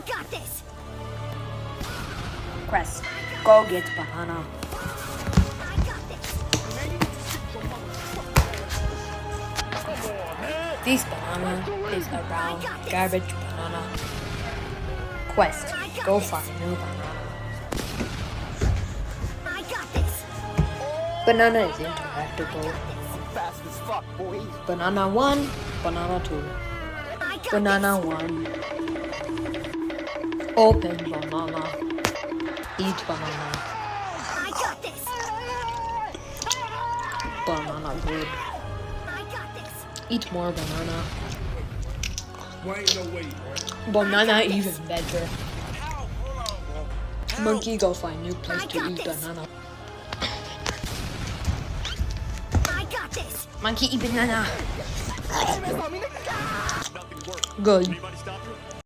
got this. Quest. Go get banana. I got this. This banana is a round garbage banana. Quest. Go find a new banana. I got this. Banana is interactable. Fast as fuck, boy. Banana 1, banana 2. I got Banana 1. Open banana. Eat banana. I got this. Banana good. I got this. Eat more banana. Wait, no wait. Banana even better. Monkey go find new place to eat banana. I got this. Monkey eat banana. Nothing worked. Good. Anybody stop you?